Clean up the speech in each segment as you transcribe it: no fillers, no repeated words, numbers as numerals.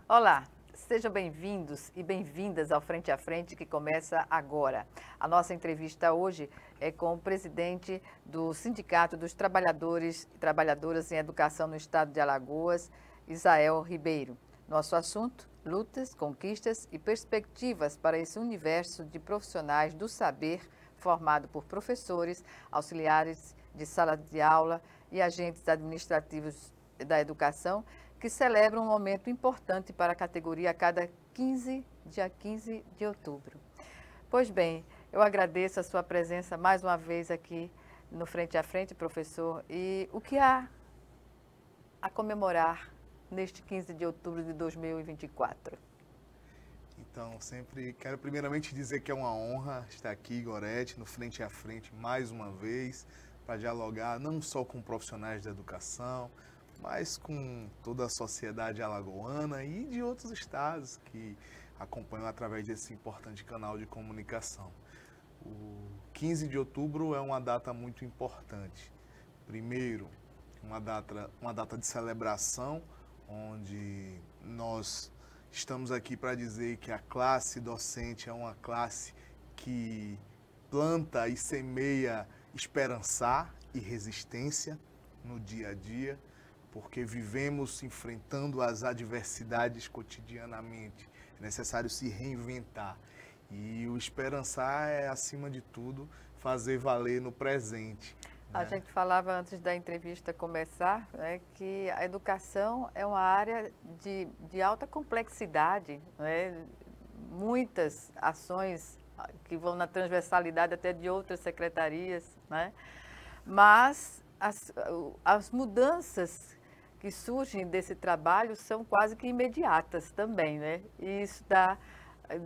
Olá, sejam bem-vindos e bem-vindas ao Frente a Frente, que começa agora. A nossa entrevista hoje é com o presidente do Sindicato dos Trabalhadores e Trabalhadoras em Educação no Estado de Alagoas, Isael Ribeiro. Nosso assunto: lutas, conquistas e perspectivas para esse universo de profissionais do saber formado por professores, auxiliares de sala de aula e agentes administrativos da educação, que celebra um momento importante para a categoria a cada dia 15 de outubro. Pois bem, eu agradeço a sua presença mais uma vez aqui no Frente a Frente, professor, e o que há a comemorar neste 15 de outubro de 2024? Então, sempre quero primeiramente dizer que é uma honra estar aqui, Gorete, no Frente a Frente, mais uma vez, para dialogar não só com profissionais da educação, mas com toda a sociedade alagoana e de outros estados que acompanham através desse importante canal de comunicação. O 15 de outubro é uma data muito importante. Primeiro, uma data de celebração, onde nós estamos aqui para dizer que a classe docente é uma classe que planta e semeia esperançar e resistência no dia a dia, porque vivemos enfrentando as adversidades cotidianamente. É necessário se reinventar. E o esperançar é, acima de tudo, fazer valer no presente. A gente falava antes da entrevista começar, né, que a educação é uma área de alta complexidade, né? Muitas ações que vão na transversalidade até de outras secretarias, né? Mas as mudanças que surgem desse trabalho são quase que imediatas também, né? E isso dá,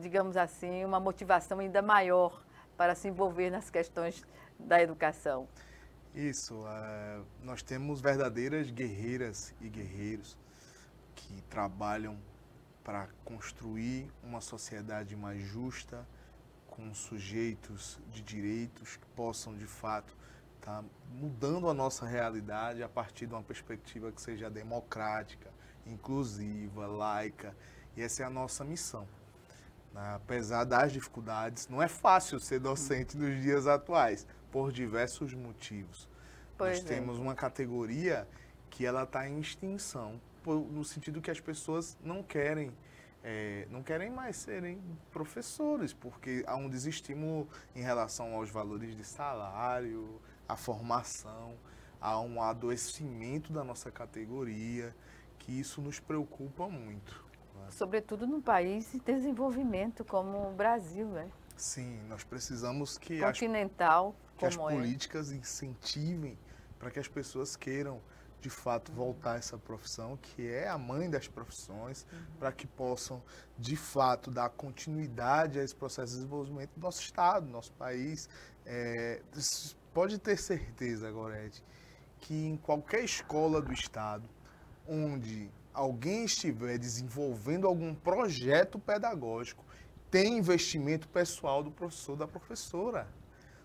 digamos assim, uma motivação ainda maior para se envolver nas questões da educação. Isso, nós temos verdadeiras guerreiras e guerreiros que trabalham para construir uma sociedade mais justa, com sujeitos de direitos que possam, de fato, estar mudando a nossa realidade a partir de uma perspectiva que seja democrática, inclusiva, laica, e essa é a nossa missão. Apesar das dificuldades, não é fácil ser docente nos dias atuais, por diversos motivos. Nós temos uma categoria que ela está em extinção, no sentido que as pessoas não querem mais serem professores, porque há um desestímulo em relação aos valores de salário, à formação, há um adoecimento da nossa categoria, que isso nos preocupa muito. Sobretudo num país em desenvolvimento como o Brasil, né? Sim, nós precisamos que continental, as políticas incentivem para que as pessoas queiram, de fato, voltar a essa profissão, que é a mãe das profissões, para que possam, de fato, dar continuidade a esse processo de desenvolvimento do nosso Estado, do nosso país. Pode ter certeza, Gorete, que em qualquer escola do Estado, onde alguém estiver desenvolvendo algum projeto pedagógico, tem investimento pessoal do professor, da professora.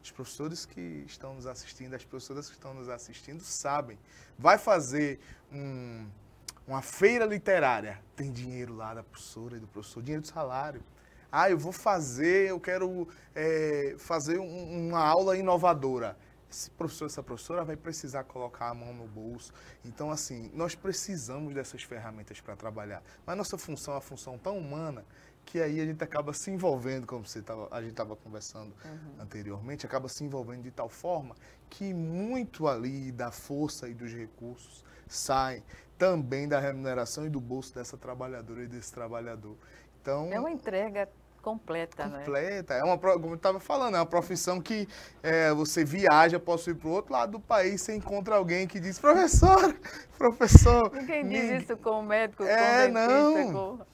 Os professores que estão nos assistindo, as professoras que estão nos assistindo sabem. Vai fazer uma feira literária, tem dinheiro lá da professora e do professor, dinheiro de salário. Eu quero fazer uma aula inovadora. Esse professor, essa professora vai precisar colocar a mão no bolso. Então, assim, nós precisamos dessas ferramentas para trabalhar. Mas nossa função é uma função tão humana que aí a gente acaba se envolvendo, como a gente estava conversando anteriormente, acaba se envolvendo de tal forma que muito ali da força e dos recursos saem também da remuneração e do bolso dessa trabalhadora e desse trabalhador. Então, é uma entrega completa, né? É como eu estava falando, é uma profissão que você viaja, posso ir para o outro lado do país, você encontra alguém que diz, professor... Ninguém diz isso com o médico, com o dentista,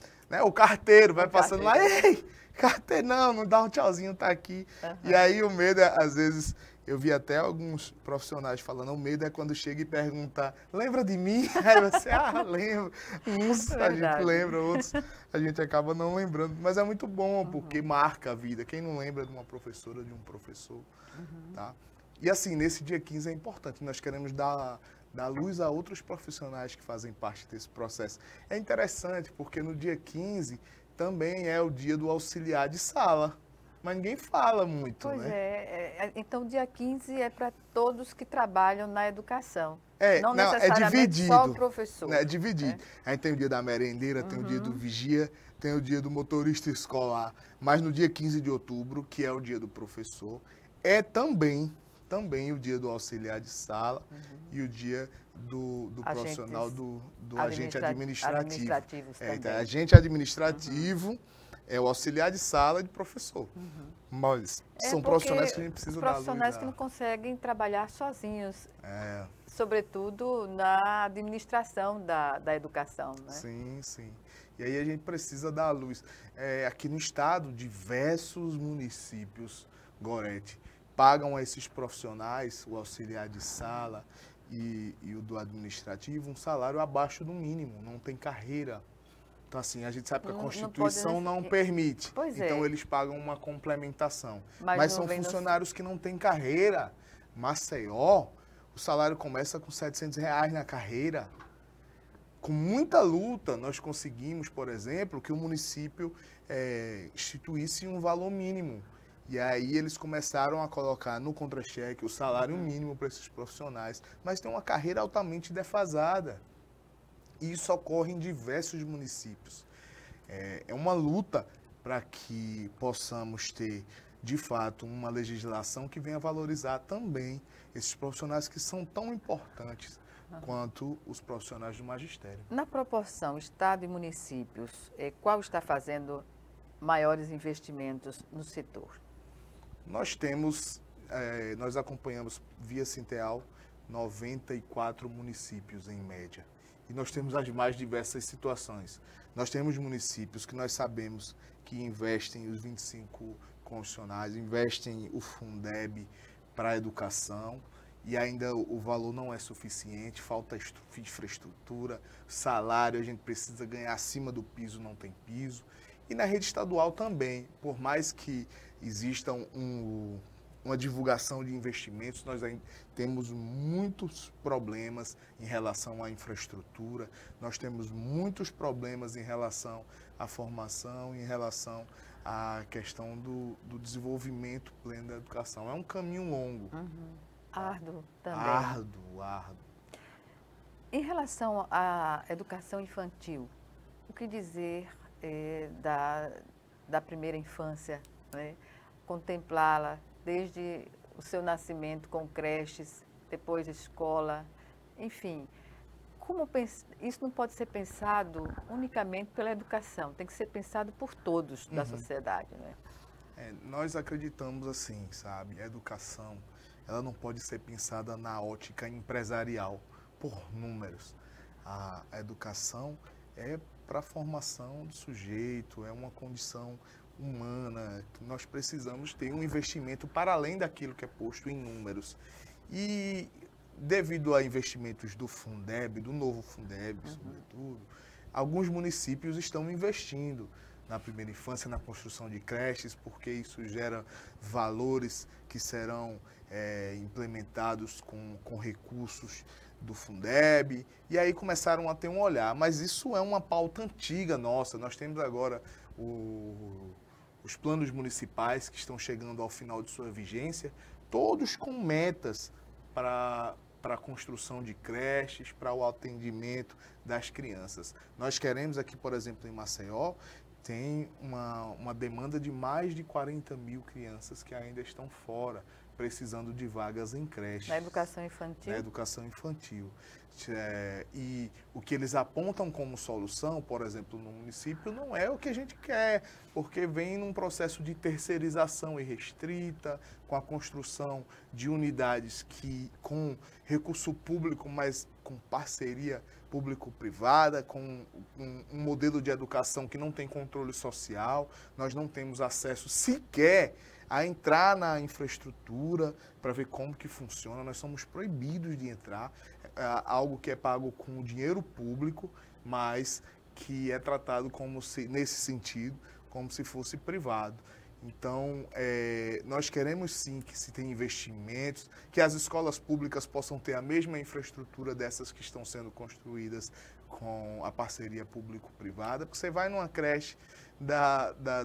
o carteiro vai passando lá, ei, carteiro, não dá um tchauzinho, tá aqui. E aí o medo, às vezes, eu vi até alguns profissionais falando, o medo é quando chega e pergunta, lembra de mim? Aí você, lembro. Uns a gente lembra, outros a gente acaba não lembrando. Mas é muito bom, porque marca a vida. Quem não lembra de uma professora, de um professor, tá? E assim, nesse dia 15 é importante, nós queremos dar dar luz a outros profissionais que fazem parte desse processo. É interessante porque no dia 15 também é o dia do auxiliar de sala, mas ninguém fala muito, Pois né? então dia 15 é para todos que trabalham na educação. Não Não, é necessariamente dividido. só o professor. Né, é dividido. Né? A gente tem o dia da merendeira, tem o dia do vigia, tem o dia do motorista escolar, mas no dia 15 de outubro, que é o dia do professor, é também o dia do auxiliar de sala e o dia do profissional do agente administrativo. Então, agente administrativo é o auxiliar de sala e de professor. Mas são profissionais que a gente precisa dar luz. Profissionais que não conseguem trabalhar sozinhos. Sobretudo na administração da educação, né? Sim, sim. E aí a gente precisa dar luz. Aqui no estado, diversos municípios, Gorete, pagam a esses profissionais, o auxiliar de sala e o do administrativo, um salário abaixo do mínimo, não tem carreira. Então, assim, a gente sabe que a Constituição não permite. Então, eles pagam uma complementação. Mas são funcionários que não têm carreira. Maceió, o salário começa com R$700 na carreira. Com muita luta, nós conseguimos, por exemplo, que o município instituísse um valor mínimo. E aí eles começaram a colocar no contra-cheque o salário mínimo para esses profissionais. Mas tem uma carreira altamente defasada. E isso ocorre em diversos municípios. É uma luta para que possamos ter, de fato, uma legislação que venha valorizar também esses profissionais que são tão importantes quanto os profissionais do magistério. Na proporção Estado e municípios, qual está fazendo maiores investimentos no setor? Nós acompanhamos via Sinteal 94 municípios em média. E nós temos as mais diversas situações. Nós temos municípios que nós sabemos que investem os 25 constitucionais, investem o Fundeb para a educação e ainda o valor não é suficiente, falta infraestrutura, salário, a gente precisa ganhar acima do piso, não tem piso. E na rede estadual também, por mais que exista uma divulgação de investimentos, nós ainda temos muitos problemas em relação à infraestrutura, nós temos muitos problemas em relação à formação, em relação à questão do desenvolvimento pleno da educação. É um caminho longo. Árduo também. Árduo. Em relação à educação infantil, o que dizer da primeira infância, né? Contemplá-la desde o seu nascimento com creches, depois escola, enfim. Isso não pode ser pensado unicamente pela educação, tem que ser pensado por todos da sociedade, né? Nós acreditamos assim, sabe? A educação, ela não pode ser pensada na ótica empresarial, por números. A educação é para a formação do sujeito, é uma condição humana, nós precisamos ter um investimento para além daquilo que é posto em números. E devido a investimentos do Fundeb, do novo Fundeb, sobretudo, alguns municípios estão investindo na primeira infância, na construção de creches, porque isso gera valores que serão implementados com recursos do Fundeb, e aí começaram a ter um olhar. Mas isso é uma pauta antiga nossa, nós temos agora os planos municipais que estão chegando ao final de sua vigência, todos com metas para a construção de creches, para o atendimento das crianças. Nós queremos aqui, por exemplo, em Maceió, tem uma demanda de mais de 40 mil crianças que ainda estão fora, precisando de vagas em creches. Na educação infantil? Na educação infantil. E o que eles apontam como solução, por exemplo, no município, não é o que a gente quer, porque vem num processo de terceirização irrestrita, com a construção de unidades com recurso público, mas com parceria público-privada, com um modelo de educação que não tem controle social, nós não temos acesso sequer a entrar na infraestrutura para ver como que funciona, nós somos proibidos de entrar, algo que é pago com dinheiro público, mas que é tratado como se, nesse sentido, como se fosse privado. Então, nós queremos sim que se tenha investimentos, que as escolas públicas possam ter a mesma infraestrutura dessas que estão sendo construídas com a parceria público-privada, porque você vai numa creche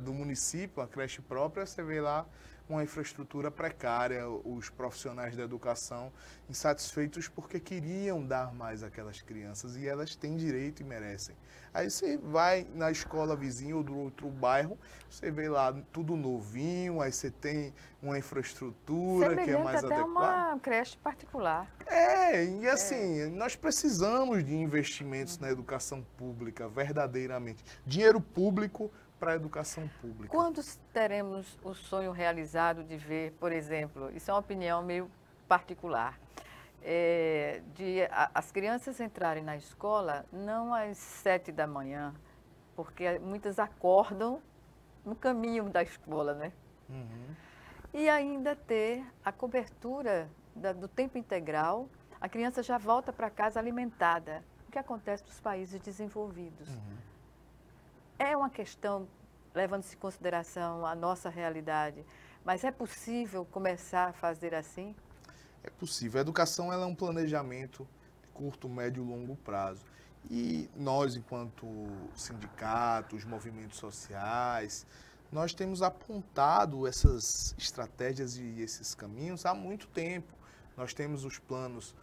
do município, a creche própria, você vê lá uma infraestrutura precária, os profissionais da educação insatisfeitos porque queriam dar mais àquelas crianças e elas têm direito e merecem. Aí você vai na escola vizinha ou do outro bairro, você vê lá tudo novinho, aí você tem uma infraestrutura que é mais até adequada. Uma creche particular. E assim, nós precisamos de investimentos na educação pública, verdadeiramente. Dinheiro público para a educação pública. Quando teremos o sonho realizado de ver, por exemplo, isso é uma opinião meio particular, as crianças entrarem na escola não às 7 da manhã, porque muitas acordam no caminho da escola, né? Uhum. E ainda ter a cobertura do tempo integral, a criança já volta para casa alimentada, o que acontece nos países desenvolvidos. Uhum. É uma questão, levando-se em consideração a nossa realidade, mas é possível começar a fazer assim? É possível. A educação ela é um planejamento de curto, médio e longo prazo. E nós, enquanto sindicatos, movimentos sociais, nós temos apontado essas estratégias e esses caminhos há muito tempo. Nós temos os planos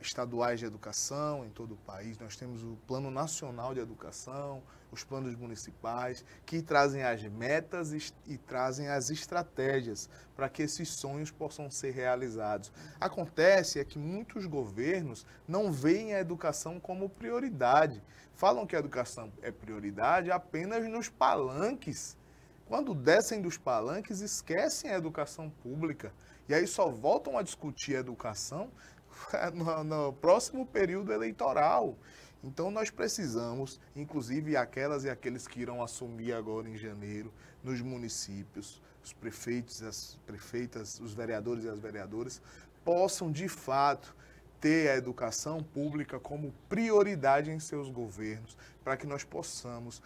estaduais de educação em todo o país, nós temos o Plano Nacional de Educação, os planos municipais, que trazem as metas e trazem as estratégias para que esses sonhos possam ser realizados. Acontece que muitos governos não veem a educação como prioridade. Falam que a educação é prioridade apenas nos palanques. Quando descem dos palanques, esquecem a educação pública. E aí só voltam a discutir a educação no próximo período eleitoral. Então nós precisamos, inclusive aquelas e aqueles que irão assumir agora em janeiro, nos municípios, os prefeitos, as prefeitas, os vereadores e as vereadoras, possam de fato ter a educação pública como prioridade em seus governos, para que nós possamos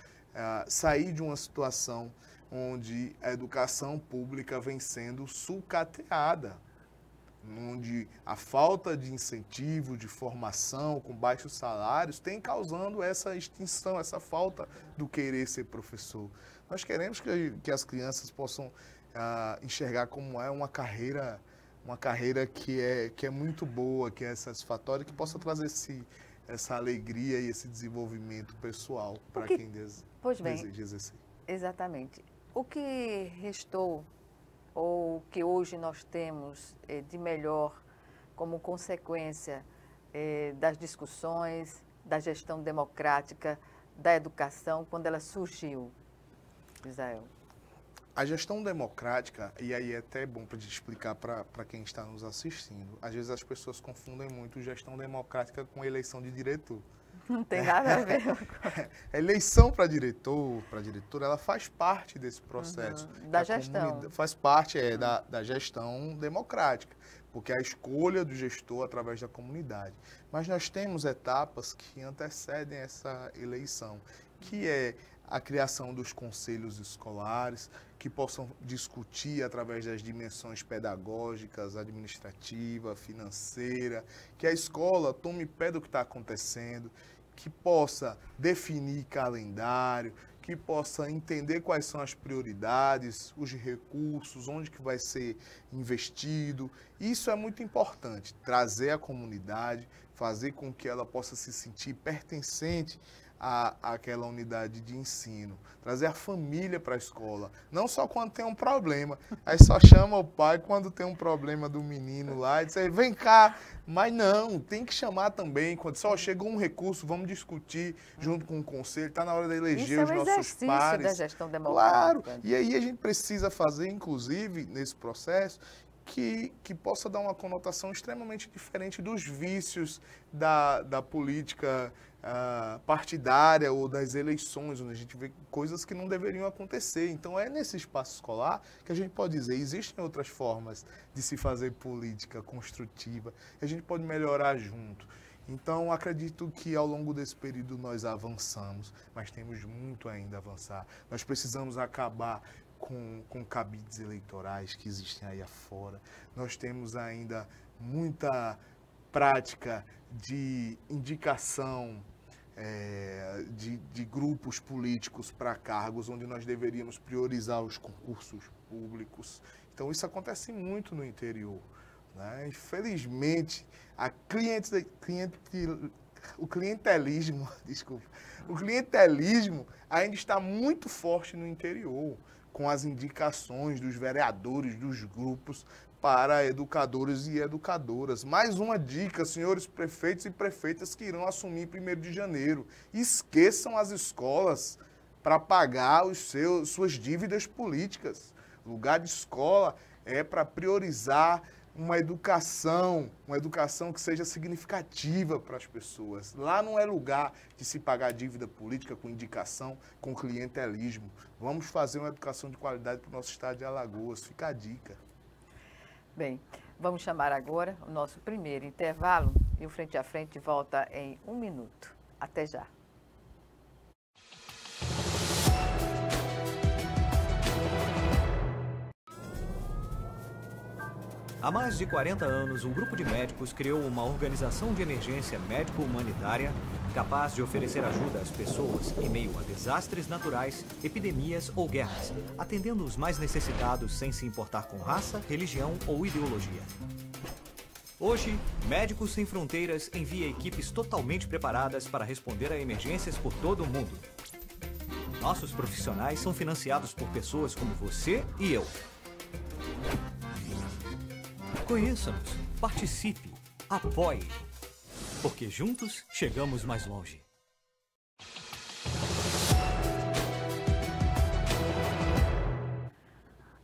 sair de uma situação onde a educação pública vem sendo sucateada, onde a falta de incentivo, de formação, com baixos salários, tem causando essa extinção, essa falta do querer ser professor. Nós queremos que as crianças possam enxergar como é uma carreira que é muito boa, que é satisfatória, que possa trazer essa alegria e esse desenvolvimento pessoal para quem deseja exercer. Exatamente. O que restou ou que hoje nós temos de melhor como consequência das discussões, da gestão democrática, da educação, quando ela surgiu, Israel? A gestão democrática, e aí é até bom para explicar para quem está nos assistindo, às vezes as pessoas confundem muito gestão democrática com eleição de diretor. Não tem nada a ver. A eleição para diretor, para diretora, ela faz parte desse processo. Da gestão. Faz parte da gestão democrática, porque é a escolha do gestor através da comunidade. Mas nós temos etapas que antecedem essa eleição, que é a criação dos conselhos escolares, que possam discutir através das dimensões pedagógicas, administrativa, financeira, que a escola tome pé do que está acontecendo, que possa definir calendário, que possa entender quais são as prioridades, os recursos, onde que vai ser investido. Isso é muito importante, trazer a comunidade, fazer com que ela possa se sentir pertencente àquela unidade de ensino, trazer a família para a escola, não só quando tem um problema, aí só chama o pai quando tem um problema do menino lá e diz, vem cá, mas não, tem que chamar também, quando só chegou um recurso, vamos discutir junto com o conselho, está na hora de eleger os nossos pares. Isso é um exercício da gestão democrática. Claro, e aí a gente precisa fazer, inclusive, nesse processo, que possa dar uma conotação extremamente diferente dos vícios da política partidária ou das eleições, onde a gente vê coisas que não deveriam acontecer. Então, é nesse espaço escolar que a gente pode dizer, existem outras formas de se fazer política construtiva, e a gente pode melhorar junto. Então, acredito que ao longo desse período nós avançamos, mas temos muito ainda a avançar. Nós precisamos acabar com cabides eleitorais que existem aí afora. Nós temos ainda muita prática de indicação de grupos políticos para cargos, onde nós deveríamos priorizar os concursos públicos. Então, isso acontece muito no interior, né? Infelizmente, o clientelismo, desculpa, o clientelismo ainda está muito forte no interior, com as indicações dos vereadores, dos grupos, para educadores e educadoras. Mais uma dica, senhores prefeitos e prefeitas que irão assumir 1º de janeiro. Esqueçam as escolas para pagar suas dívidas políticas. Lugar de escola é para priorizar uma educação que seja significativa para as pessoas. Lá não é lugar de se pagar dívida política com indicação, com clientelismo. Vamos fazer uma educação de qualidade para o nosso estado de Alagoas. Fica a dica. Bem, vamos chamar agora o nosso primeiro intervalo e o Frente a Frente volta em 1 minuto. Até já. Há mais de 40 anos, um grupo de médicos criou uma organização de emergência médico-humanitária capaz de oferecer ajuda às pessoas em meio a desastres naturais, epidemias ou guerras, atendendo os mais necessitados sem se importar com raça, religião ou ideologia. Hoje, Médicos Sem Fronteiras envia equipes totalmente preparadas para responder a emergências por todo o mundo. Nossos profissionais são financiados por pessoas como você e eu. Conheça-nos, participe, apoie, porque juntos chegamos mais longe.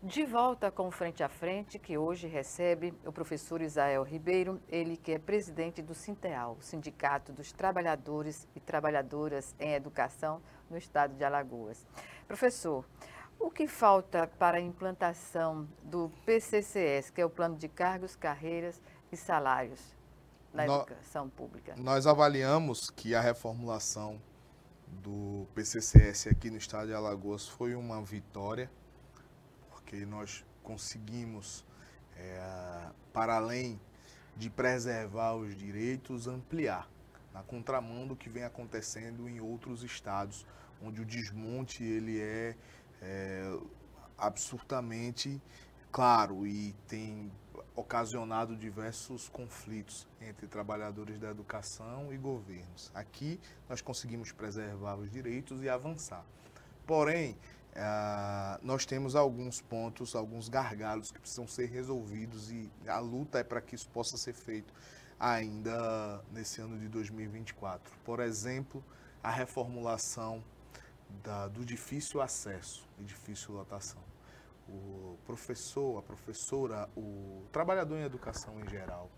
De volta com o Frente a Frente, que hoje recebe o professor Isael Ribeiro, ele que é presidente do Sinteal, o Sindicato dos Trabalhadores e Trabalhadoras em Educação no estado de Alagoas. Professor, o que falta para a implantação do PCCS, que é o Plano de Cargos, Carreiras e Salários na educação pública? Nós avaliamos que a reformulação do PCCS aqui no estado de Alagoas foi uma vitória, porque nós conseguimos, para além de preservar os direitos, ampliar, na contramão do que vem acontecendo em outros estados, onde o desmonte ele é absurdamente claro e tem ocasionado diversos conflitos entre trabalhadores da educação e governos. Aqui nós conseguimos preservar os direitos e avançar. Porém, nós temos alguns pontos, alguns gargalos que precisam ser resolvidos e a luta é para que isso possa ser feito ainda nesse ano de 2024. Por exemplo, a reformulação do difícil acesso e difícil lotação. O professor, a professora, o trabalhador em educação em geral,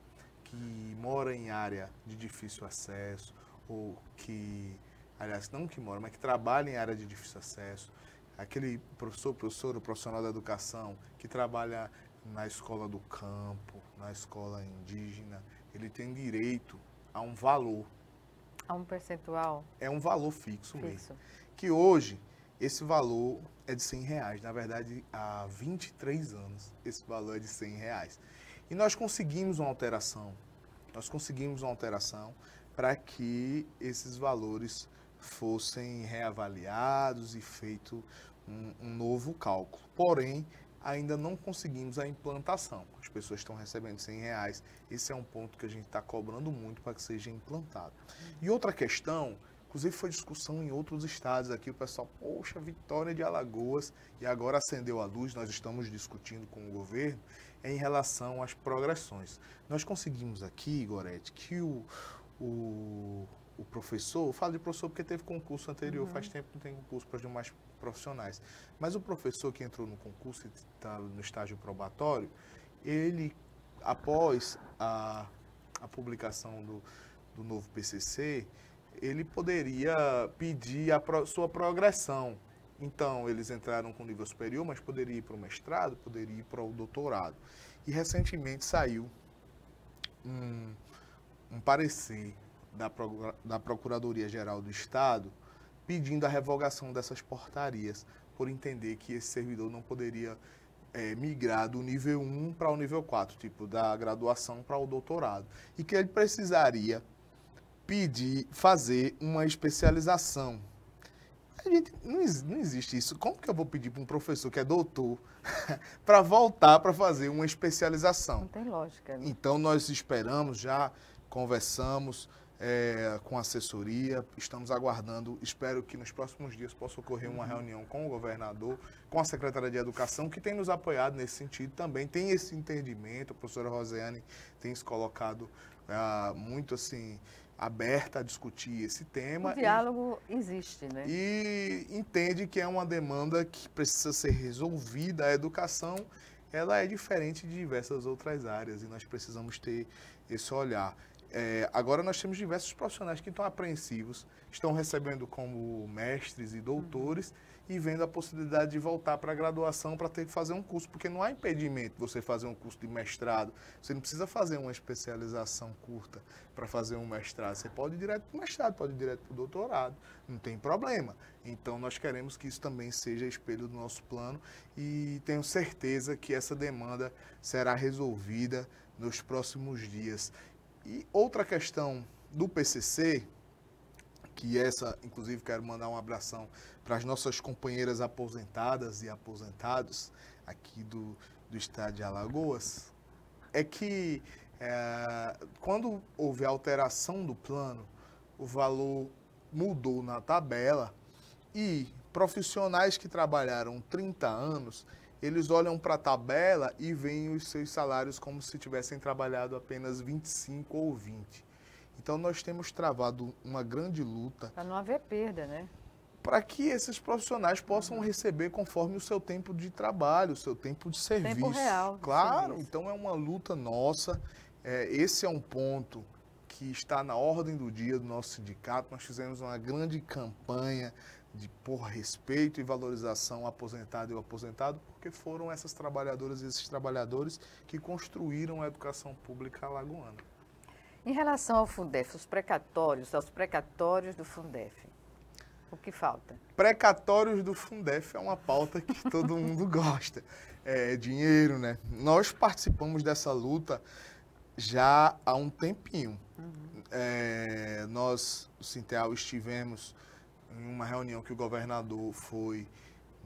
que mora em área de difícil acesso, ou que, aliás, não que mora, mas que trabalha em área de difícil acesso, aquele professor, professora, o profissional da educação que trabalha na escola do campo, na escola indígena, ele tem direito a um valor. A um percentual? É um valor fixo mesmo. Que hoje, esse valor é de R$100. Na verdade, há 23 anos, esse valor é de R$100. E nós conseguimos uma alteração. Para que esses valores fossem reavaliados e feito um novo cálculo. Porém, ainda não conseguimos a implantação. As pessoas estão recebendo R$100. Esse é um ponto que a gente está cobrando muito para que seja implantado. E outra questão, inclusive foi discussão em outros estados aqui, o pessoal, poxa, vitória de Alagoas, e agora acendeu a luz, nós estamos discutindo com o governo, em relação às progressões. Nós conseguimos aqui, Gorete, que o professor, eu falo de professor porque teve concurso anterior, faz tempo que não tem concurso para os demais profissionais, mas o professor que entrou no concurso e está no estágio probatório, ele, após a publicação do novo PCC, ele poderia pedir a sua progressão. Então, eles entraram com nível superior, mas poderia ir para o mestrado, poderia ir para o doutorado. E recentemente saiu um parecer da Procuradoria-Geral do Estado pedindo a revogação dessas portarias, por entender que esse servidor não poderia migrar do nível 1 para o nível 4, tipo, da graduação para o doutorado. E que ele precisaria fazer uma especialização. Não existe isso. Como que eu vou pedir para um professor que é doutor para voltar para fazer uma especialização? Não tem lógica. Né? Então, nós esperamos, já conversamos com a assessoria, estamos aguardando, espero que nos próximos dias possa ocorrer uma reunião com o governador, com a Secretaria de Educação, que tem nos apoiado nesse sentido também, tem esse entendimento, a professora Rosiane tem se colocado muito assim, aberta a discutir esse tema. O diálogo existe, né? E entende que é uma demanda que precisa ser resolvida. A educação, ela é diferente de diversas outras áreas e nós precisamos ter esse olhar. Agora nós temos diversos profissionais que estão apreensivos, estão recebendo como mestres e doutores e vendo a possibilidade de voltar para a graduação para ter que fazer um curso, porque não há impedimento de você fazer um curso de mestrado, você não precisa fazer uma especialização curta para fazer um mestrado, você pode ir direto para o mestrado, pode ir direto para o doutorado, não tem problema. Então nós queremos que isso também seja espelho do nosso plano e tenho certeza que essa demanda será resolvida nos próximos dias. E outra questão do PCC, que essa, inclusive, quero mandar um abração para as nossas companheiras aposentadas e aposentados aqui do estado de Alagoas, é que quando houve a alteração do plano, o valor mudou na tabela e profissionais que trabalharam 30 anos, eles olham para a tabela e veem os seus salários como se tivessem trabalhado apenas 25 ou 20. Então, nós temos travado uma grande luta. Para não haver perda, né? Para que esses profissionais possam receber conforme o seu tempo de trabalho, o seu tempo de serviço. Tempo real. Claro, então é uma luta nossa. Esse é um ponto que está na ordem do dia do nosso sindicato. Nós fizemos uma grande campanha por respeito e valorização ao aposentado e ao aposentado, porque foram essas trabalhadoras e esses trabalhadores que construíram a educação pública alagoana. Em relação ao Fundef, aos precatórios do Fundef, o que falta? Precatórios do Fundef é uma pauta que todo mundo gosta. É dinheiro, né? Nós participamos dessa luta já há um tempinho. Nós, o Sinteal, estivemos em uma reunião que o governador foi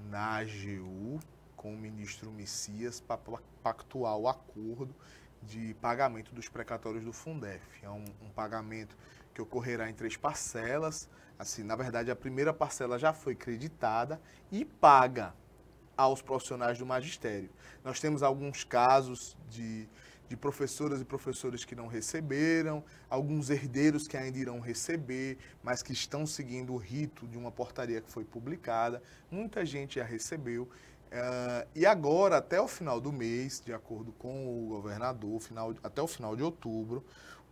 na AGU com o ministro Messias para pactuar o acordo de pagamento dos precatórios do Fundef. É um pagamento que ocorrerá em 3 parcelas. Assim, na verdade, a primeira parcela já foi creditada e paga aos profissionais do magistério. Nós temos alguns casos de professoras e professores que não receberam, alguns herdeiros que ainda irão receber, mas que estão seguindo o rito de uma portaria que foi publicada. Muita gente já recebeu. E agora, até o final do mês, de acordo com o governador, até o final de outubro,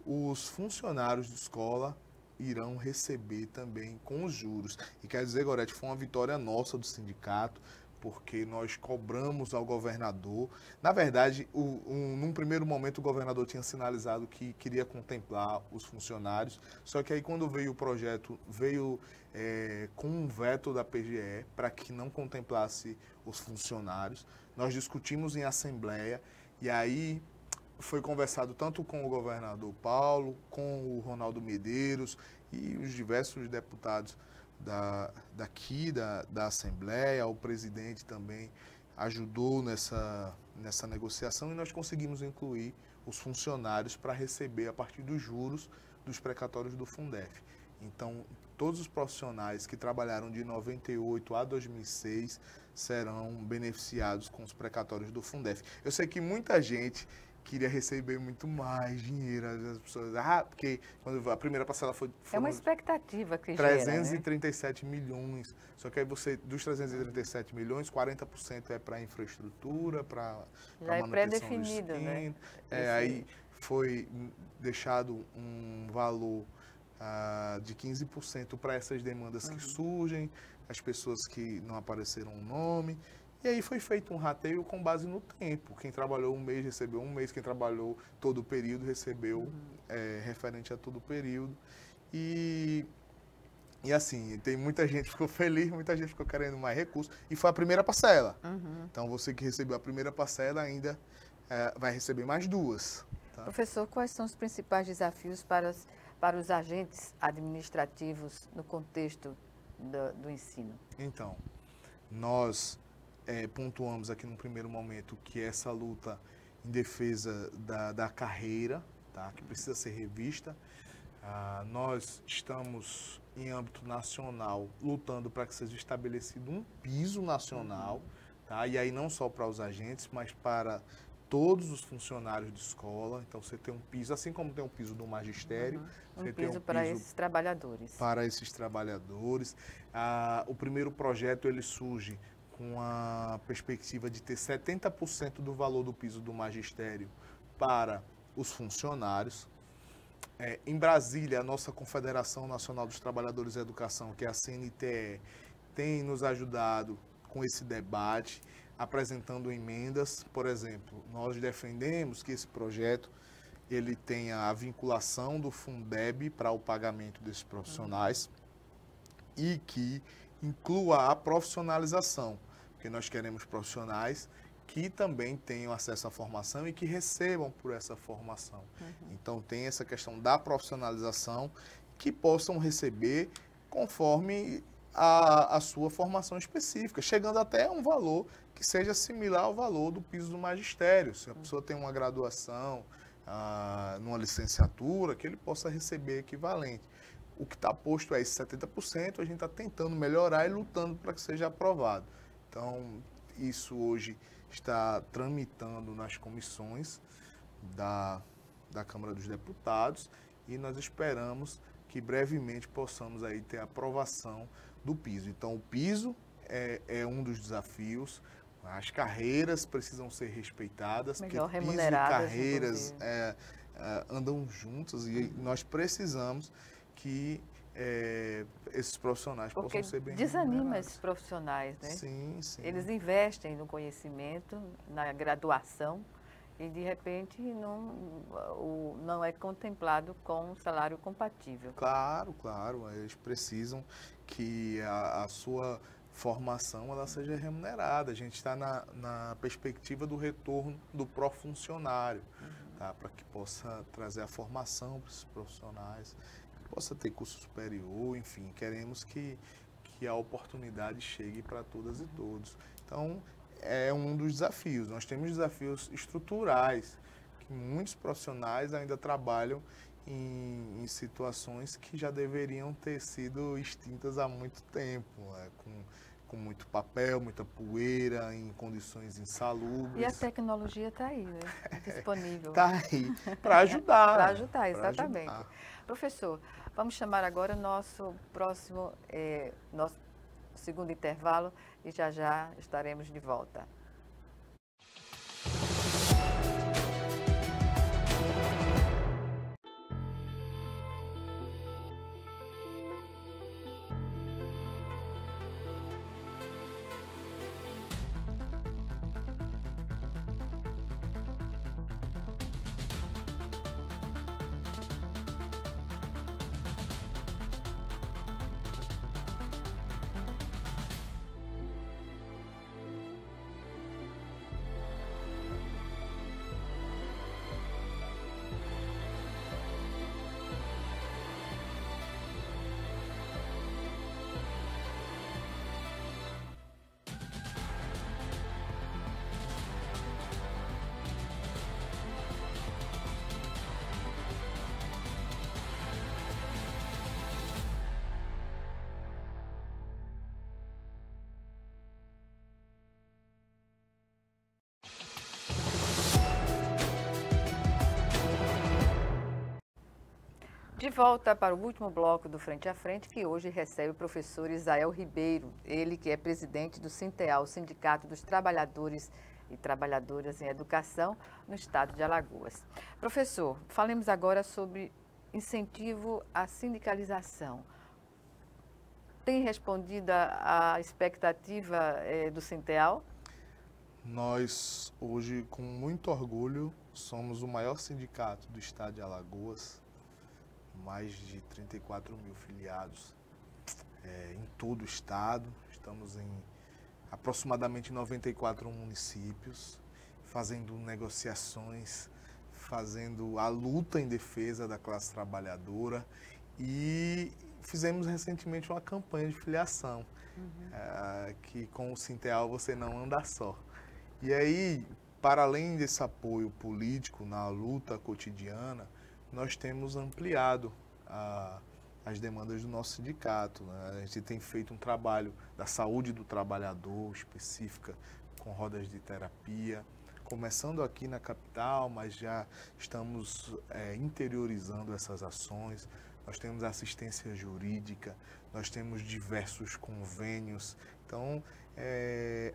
os funcionários de escola irão receber também com os juros. E quer dizer, Gorete, foi uma vitória nossa do sindicato, porque nós cobramos ao governador. Na verdade, num primeiro momento, o governador tinha sinalizado que queria contemplar os funcionários, só que aí quando veio o projeto, veio com um veto da PGE para que não contemplasse os funcionários. Nós discutimos em assembleia e aí foi conversado tanto com o governador Paulo, com o Ronaldo Medeiros e os diversos deputados daqui da Assembleia. O presidente também ajudou nessa negociação e nós conseguimos incluir os funcionários para receber a partir dos juros dos precatórios do Fundef. Então, todos os profissionais que trabalharam de 98 a 2006 serão beneficiados com os precatórios do Fundef. Eu sei que muita gente queria receber muito mais dinheiro. As pessoas, porque quando a primeira parcela foi é uma expectativa que 337 milhões. Só que aí dos 337 milhões, 40% é para infraestrutura, para manutenção pré-definido, né? Aí foi deixado um valor de 15% para essas demandas que surgem, as pessoas que não apareceram o nome. E aí foi feito um rateio com base no tempo. Quem trabalhou um mês recebeu um mês, quem trabalhou todo o período recebeu referente a todo o período. E E assim, tem muita gente que ficou feliz, muita gente ficou querendo mais recursos. E foi a primeira parcela. Então, você que recebeu a primeira parcela ainda vai receber mais duas. Tá? Professor, quais são os principais desafios para os agentes administrativos no contexto do ensino? Então, nós pontuamos aqui no primeiro momento que essa luta em defesa da carreira, tá? Que precisa ser revista. Nós estamos, em âmbito nacional, lutando para que seja estabelecido um piso nacional, tá? E aí não só para os agentes, mas para todos os funcionários de escola. Então, você tem um piso, assim como tem um piso do magistério. Um piso para esses trabalhadores. Para esses trabalhadores. O primeiro projeto, ele surge com a perspectiva de ter 70% do valor do piso do magistério para os funcionários. Em Brasília, a nossa Confederação Nacional dos Trabalhadores da Educação, que é a CNTE, tem nos ajudado com esse debate, apresentando emendas. Por exemplo, nós defendemos que esse projeto ele tenha a vinculação do Fundeb para o pagamento desses profissionais e que inclua a profissionalização, porque nós queremos profissionais que também tenham acesso à formação e que recebam por essa formação. Então, tem essa questão da profissionalização, que possam receber conforme a sua formação específica, chegando até um valor que seja similar ao valor do piso do magistério. Se a pessoa tem uma graduação, numa licenciatura, que ele possa receber equivalente. O que está posto é esse 70%, a gente está tentando melhorar e lutando para que seja aprovado. Então, isso hoje está tramitando nas comissões da Câmara dos Deputados e nós esperamos que brevemente possamos aí ter a aprovação do piso. Então, o piso é um dos desafios, as carreiras precisam ser respeitadas, melhor porque piso e carreiras andam juntas e nós precisamos que esses profissionais possam ser bem desanima remunerados. esses profissionais, né? Sim, sim. Eles investem no conhecimento, na graduação e de repente não é contemplado com um salário compatível. Claro, claro. Eles precisam que a sua formação ela seja remunerada. A gente está na perspectiva do retorno do profuncionário, tá? Para que possa trazer a formação para esses profissionais, possa ter curso superior, enfim, queremos que a oportunidade chegue para todas e todos. Então, é um dos desafios. Nós temos desafios estruturais, que muitos profissionais ainda trabalham em situações que já deveriam ter sido extintas há muito tempo, com muito papel, muita poeira, em condições insalubres. E a tecnologia está aí, né? Disponível. Está aí, para ajudar. Para ajudar, exatamente. Pra ajudar. Professor, vamos chamar agora nosso próximo, nosso segundo intervalo e já estaremos de volta. De volta para o último bloco do Frente a Frente, que hoje recebe o professor Isael Ribeiro, ele que é presidente do Sinteal, Sindicato dos Trabalhadores e Trabalhadoras em Educação, no estado de Alagoas. Professor, falemos agora sobre incentivo à sindicalização. Tem respondido à expectativa do Sinteal? Nós, hoje, com muito orgulho, somos o maior sindicato do estado de Alagoas, mais de 34 mil filiados. em todo o estado. Estamos em aproximadamente 94 municípios, fazendo negociações, fazendo a luta em defesa da classe trabalhadora, e fizemos recentemente uma campanha de filiação, que com o Sinteal você não anda só. E aí, para além desse apoio político na luta cotidiana, nós temos ampliado as demandas do nosso sindicato, né? A gente tem feito um trabalho da saúde do trabalhador específica, com rodas de terapia, começando aqui na capital, mas já estamos interiorizando essas ações. Nós temos assistência jurídica, nós temos diversos convênios, então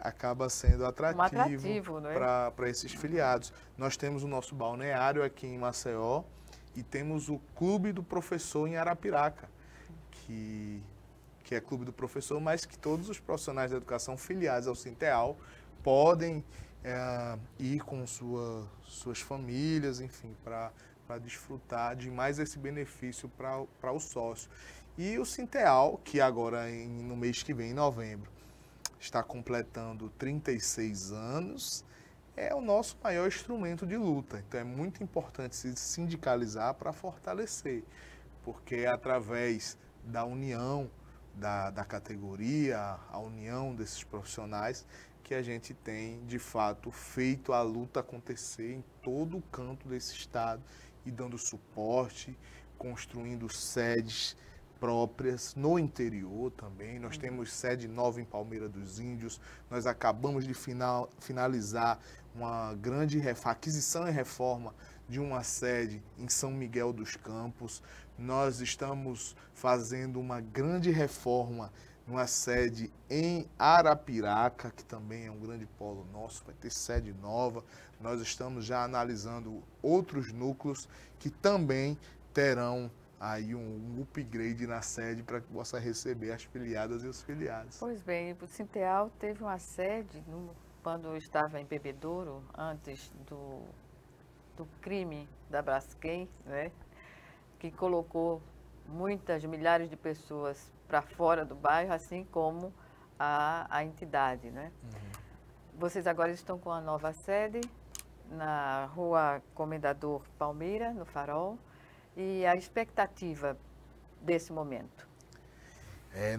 acaba sendo atrativo para esses filiados. Nós temos o nosso balneário aqui em Maceió e temos o Clube do Professor em Arapiraca, que é Clube do Professor, mas que todos os profissionais da educação filiados ao Sinteal podem ir com suas famílias, enfim, para desfrutar de mais esse benefício para o sócio. E o Sinteal, que agora no mês que vem, em novembro, está completando 36 anos, é o nosso maior instrumento de luta. Então é muito importante se sindicalizar para fortalecer, porque é através da união da categoria, a união desses profissionais, que a gente tem, de fato, feito a luta acontecer em todo o canto desse estado e dando suporte, construindo sedes próprias no interior também. Nós temos sede nova em Palmeira dos Índios, nós acabamos de finalizar uma grande aquisição e reforma de uma sede em São Miguel dos Campos. Nós estamos fazendo uma grande reforma numa sede em Arapiraca, que também é um grande polo nosso, vai ter sede nova. Nós estamos já analisando outros núcleos que também terão aí um upgrade na sede para que possa receber as filiadas e os filiados. Pois bem, o Sinteal teve uma sede quando eu estava em Bebedouro, antes do crime da Braskem, né, que colocou milhares de pessoas para fora do bairro, assim como a entidade, né? Vocês agora estão com a nova sede na Rua Comendador Palmeira, no Farol, e a expectativa desse momento?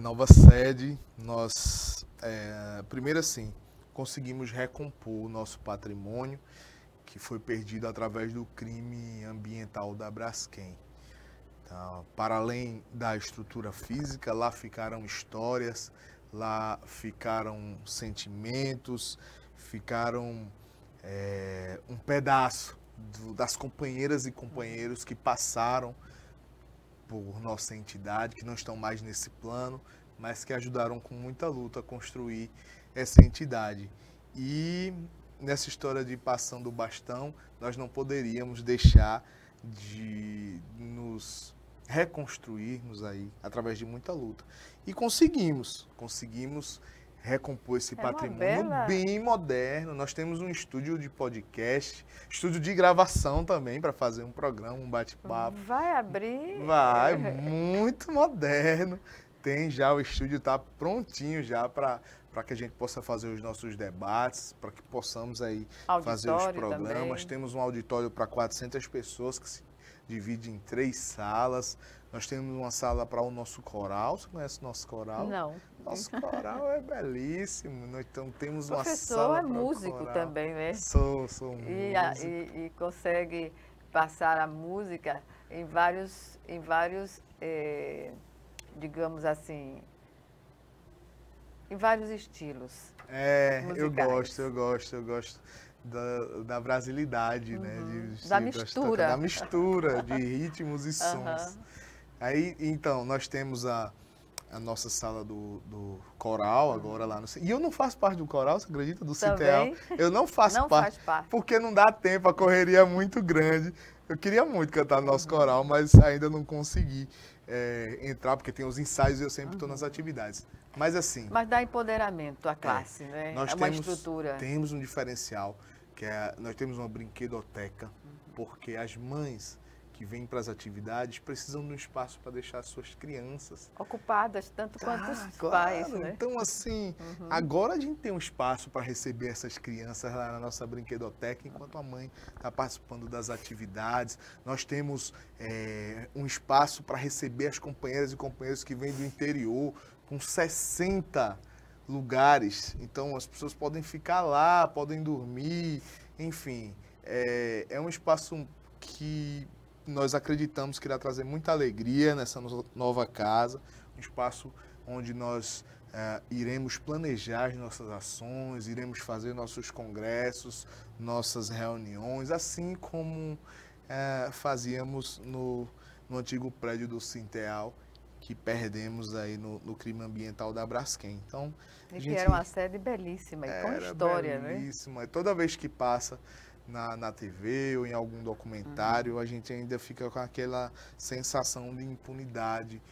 Nova sede, nós, primeiro assim, conseguimos recompor o nosso patrimônio, que foi perdido através do crime ambiental da Braskem. Então, para além da estrutura física, lá ficaram histórias, lá ficaram sentimentos, ficaram um pedaço das companheiras e companheiros que passaram por nossa entidade, que não estão mais nesse plano, mas que ajudaram com muita luta a construir essa entidade. E nessa história de passando o bastão, nós não poderíamos deixar de nos reconstruirmos aí através de muita luta. E conseguimos recompor esse patrimônio bem moderno. Nós temos um estúdio de podcast, estúdio de gravação também para fazer um programa, um bate-papo. Vai abrir? Vai, muito moderno. Tem já, o estúdio está prontinho já para que a gente possa fazer os nossos debates, para que possamos aí fazer os programas. Também. Temos um auditório para 400 pessoas que se divide em 3 salas. Nós temos uma sala para o nosso coral. Você conhece o nosso coral? Não. Nosso coral é belíssimo. Nós temos uma professor sala é músico também, né? Sou músico. E consegue passar a música em vários digamos assim, em vários estilos musicais. Eu gosto da brasilidade, né? Da mistura. Da mistura de ritmos e sons. Aí, então, nós temos a nossa sala do coral agora lá no... E eu não faço parte do coral, você acredita? Do Sinteal. Eu não faço parte, porque não dá tempo, a correria é muito grande. Eu queria muito cantar no nosso coral, mas ainda não consegui entrar, porque tem os ensaios e eu sempre estou nas atividades. Mas assim... Mas dá empoderamento à classe, né? Nós estrutura. Temos um diferencial, nós temos uma brinquedoteca, porque as mães que vêm para as atividades precisam de um espaço para deixar suas crianças ocupadas, tanto quanto os pais, né? Então, assim, agora a gente tem um espaço para receber essas crianças lá na nossa brinquedoteca, enquanto a mãe está participando das atividades. Nós temos um espaço para receber as companheiras e companheiros que vêm do interior, com 60 lugares. Então, as pessoas podem ficar lá, podem dormir, enfim. É um espaço que nós acreditamos que irá trazer muita alegria nessa nova casa, um espaço onde nós iremos planejar as nossas ações, iremos fazer nossos congressos, nossas reuniões, assim como fazíamos no antigo prédio do Sinteal, que perdemos aí no crime ambiental da Braskem. Então, que era uma sede belíssima e com história, belíssima. Né? Toda vez que passa na TV ou em algum documentário, a gente ainda fica com aquela sensação de impunidade,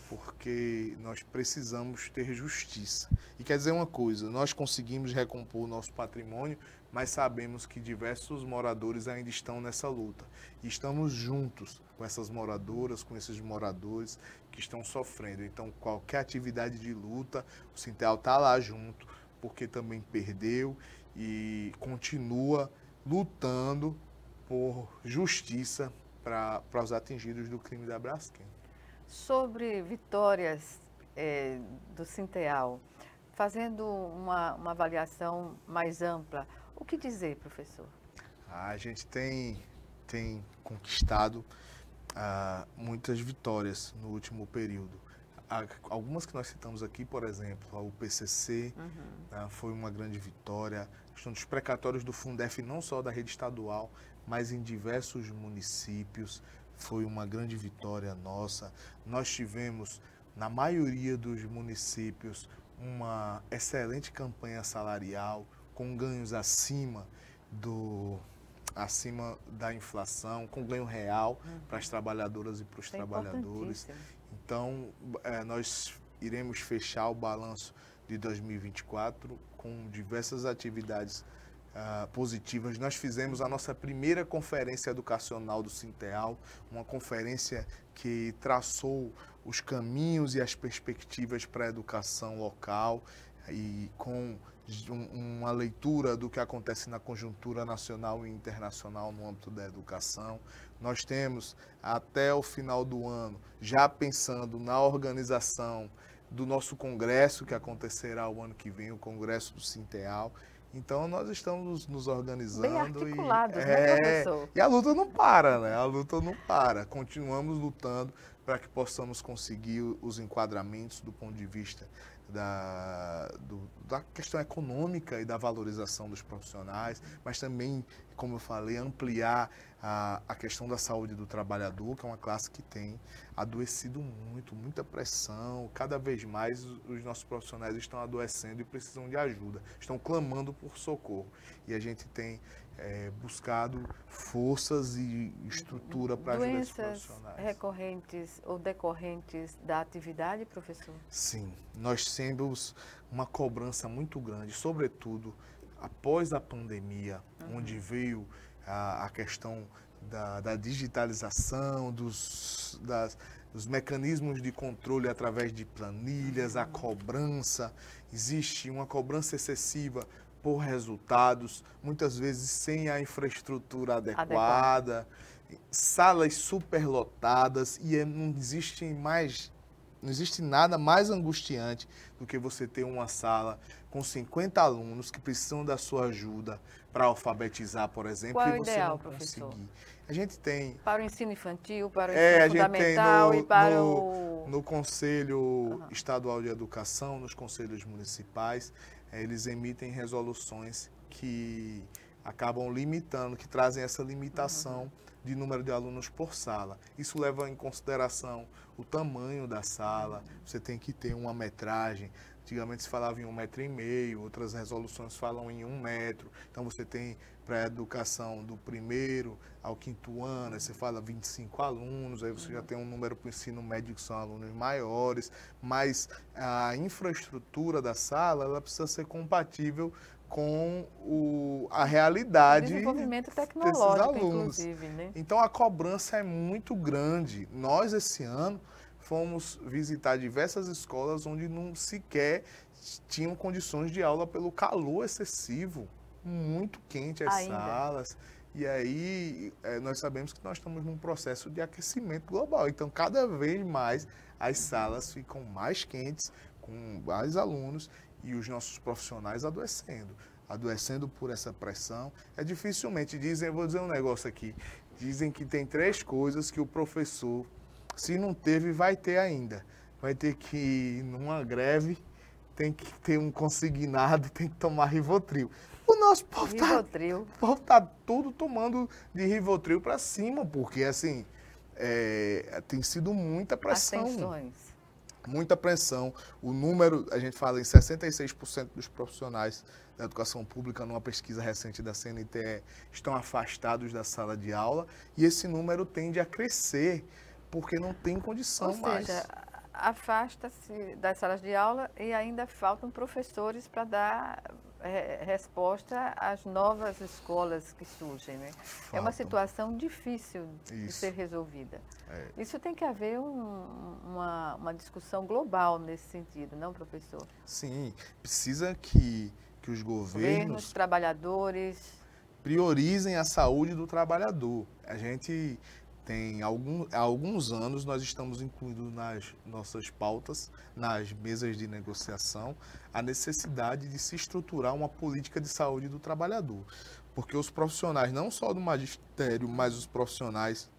porque nós precisamos ter justiça. E quer dizer uma coisa, nós conseguimos recompor o nosso patrimônio, mas sabemos que diversos moradores ainda estão nessa luta. E estamos juntos com essas moradoras, com esses moradores que estão sofrendo. Então, qualquer atividade de luta, o Sinteal está lá junto, porque também perdeu e continua lutando por justiça para os atingidos do crime da Braskem. Sobre vitórias do Sinteal, fazendo uma avaliação mais ampla, o que dizer, professor? A gente tem conquistado muitas vitórias no último período. Algumas que nós citamos aqui, por exemplo, o PCC foi uma grande vitória. A questão dos precatórios do Fundef, não só da rede estadual, mas em diversos municípios, foi uma grande vitória nossa. Nós tivemos, na maioria dos municípios, uma excelente campanha salarial, com ganhos acima da inflação, com ganho real para as trabalhadoras e para os trabalhadores. Então, nós iremos fechar o balanço de 2024 com diversas atividades positivas. Nós fizemos a nossa primeira conferência educacional do Sinteal, uma conferência que traçou os caminhos e as perspectivas para a educação local e com uma leitura do que acontece na conjuntura nacional e internacional no âmbito da educação. Nós temos, até o final do ano, já pensando na organização do nosso congresso, que acontecerá o ano que vem, o Congresso do Sinteal. Então, nós estamos nos organizando. Bem articulados, né, professor? E a luta não para, né? A luta não para. Continuamos lutando para que possamos conseguir os enquadramentos do ponto de vista da questão econômica e da valorização dos profissionais, mas também, como eu falei, ampliar a questão da saúde do trabalhador, que é uma classe que tem adoecido muito, muita pressão. Cada vez mais os nossos profissionais estão adoecendo e precisam de ajuda, estão clamando por socorro. E a gente tem buscado forças e estrutura para ajudar esses profissionais. Doenças recorrentes ou decorrentes da atividade, professor? Sim, nós temos uma cobrança muito grande, sobretudo após a pandemia, onde veio a questão da digitalização, dos mecanismos de controle através de planilhas, a cobrança. Existe uma cobrança excessiva por resultados, muitas vezes sem a infraestrutura adequada, salas superlotadas, e não existe nada mais angustiante do que você ter uma sala com 50 alunos que precisam da sua ajuda para alfabetizar, por exemplo, Qual é e o você ideal, não professor? conseguir. A gente tem... Para o ensino infantil, para o ensino fundamental e para no Conselho Estadual de Educação, nos conselhos municipais, eles emitem resoluções que acabam limitando, que trazem essa limitação de número de alunos por sala. Isso leva em consideração o tamanho da sala, você tem que ter uma metragem. Antigamente se falava em 1,5 m, outras resoluções falam em 1 metro. Então você tem para a educação do 1º ao 5º ano, aí você fala 25 alunos, aí você já tem um número para o ensino médio que são alunos maiores, mas a infraestrutura da sala ela precisa ser compatível com a realidade desenvolvimento desses tecnológico, alunos. inclusive, né? Então, a cobrança é muito grande. Nós, esse ano, fomos visitar diversas escolas onde não sequer tinham condições de aula pelo calor excessivo, muito quente as salas. E aí, nós sabemos que nós estamos num processo de aquecimento global. Então, cada vez mais, as salas ficam mais quentes, com mais alunos, e os nossos profissionais adoecendo por essa pressão. Dificilmente dizem, eu vou dizer um negócio aqui, dizem que tem 3 coisas que o professor, se não teve, vai ter ainda. Vai ter que ir numa greve, tem que ter um consignado, tem que tomar Rivotril. O nosso povo tá tudo tomando de Rivotril para cima, porque assim, tem sido muita pressão. As tensões. Muita pressão. O número, a gente fala em 66% dos profissionais da educação pública, numa pesquisa recente da CNTE, estão afastados da sala de aula, e esse número tende a crescer, porque não tem condição mais. Ou seja, afasta-se das salas de aula e ainda faltam professores para dar resposta às novas escolas que surgem, né? É uma situação difícil de ser resolvida. Isso tem que haver uma discussão global nesse sentido, não, professor? Sim, precisa que os governos, trabalhadores, priorizem a saúde do trabalhador. A gente há alguns anos, nós estamos incluindo nas nossas pautas, nas mesas de negociação, a necessidade de se estruturar uma política de saúde do trabalhador. Porque os profissionais, não só do magistério, mas os profissionais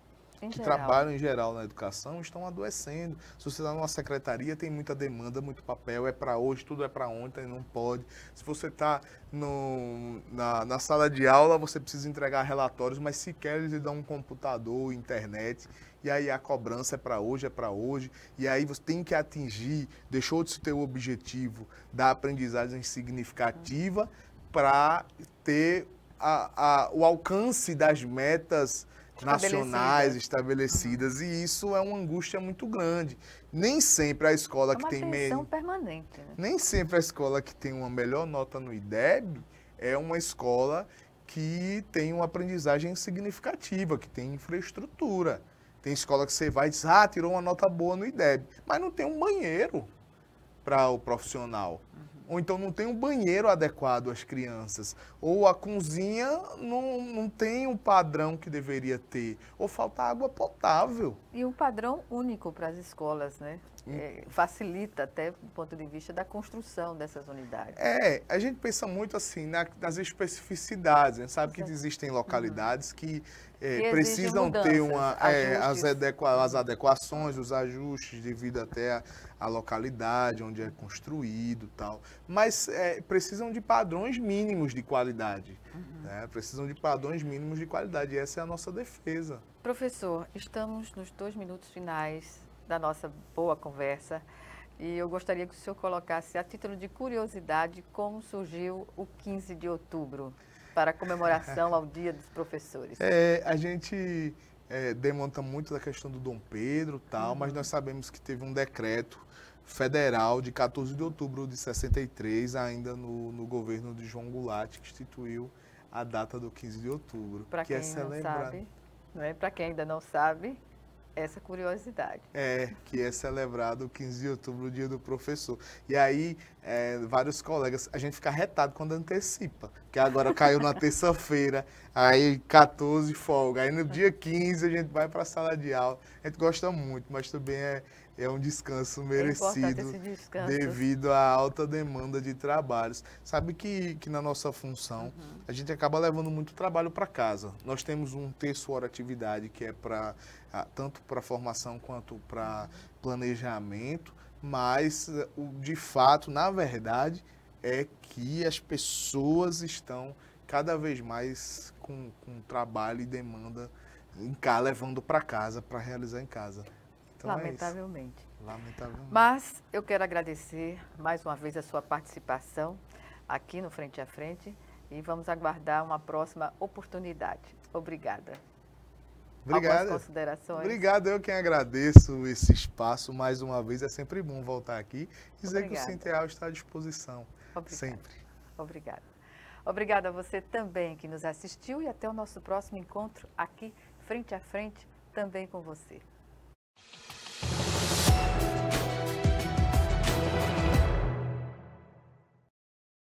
que trabalham em geral na educação, estão adoecendo. Se você está numa secretaria, tem muita demanda, muito papel, é para hoje, tudo é para ontem, não pode. Se você está na sala de aula, você precisa entregar relatórios, mas sequer eles lhe dão um computador, internet, e aí a cobrança é para hoje, e aí você tem que atingir, deixou de se ter o objetivo da aprendizagem significativa para ter o alcance das metas nacionais estabelecidas, e isso é uma angústia muito grande. Nem sempre a escola que tem permanente, né? Nem sempre a escola que tem uma melhor nota no IDEB é uma escola que tem uma aprendizagem significativa, que tem infraestrutura. Tem escola que você vai e diz, tirou uma nota boa no IDEB, mas não tem um banheiro para o profissional. Ou então não tem um banheiro adequado às crianças. Ou a cozinha não tem um padrão que deveria ter. Ou falta água potável. E um padrão único para as escolas, né? Facilita até do ponto de vista da construção dessas unidades. A gente pensa muito assim nas especificidades. A gente sabe que existem localidades que precisam ter as adequações, os ajustes devido até a localidade onde é construído e tal. Mas precisam de padrões mínimos de qualidade. Né? Precisam de padrões mínimos de qualidade. E essa é a nossa defesa. Professor, estamos nos 2 minutos finais da nossa boa conversa. E eu gostaria que o senhor colocasse, a título de curiosidade, como surgiu o 15 de outubro, para a comemoração ao Dia dos Professores. A gente demonstra muito da questão do Dom Pedro e tal, mas nós sabemos que teve um decreto federal de 14 de outubro de 63, ainda no governo de João Goulart, que instituiu a data do 15 de outubro. Para quem não sabe, não é? Para quem ainda não sabe, essa curiosidade. Que é celebrado o 15 de outubro, o Dia do Professor. E aí, vários colegas, a gente fica retado quando antecipa, que agora caiu na terça-feira, aí 14 folga, aí no dia 15 a gente vai para a sala de aula. A gente gosta muito, mas também é um descanso merecido devido à alta demanda de trabalhos. Sabe que na nossa função, a gente acaba levando muito trabalho para casa. Nós temos um terço hora atividade que é tanto para formação quanto para planejamento, mas de fato, na verdade, é que as pessoas estão cada vez mais com trabalho e demanda levando para casa, para realizar em casa. Então, lamentavelmente. Lamentavelmente. Mas eu quero agradecer mais uma vez a sua participação aqui no Frente a Frente e vamos aguardar uma próxima oportunidade. Obrigada. Obrigado. Algumas considerações? Obrigado, eu quem agradeço esse espaço mais uma vez. É sempre bom voltar aqui e dizer que o Centeal está à disposição. Obrigada. Sempre. Obrigada. Obrigada a você também que nos assistiu e até o nosso próximo encontro aqui, frente a frente, também com você.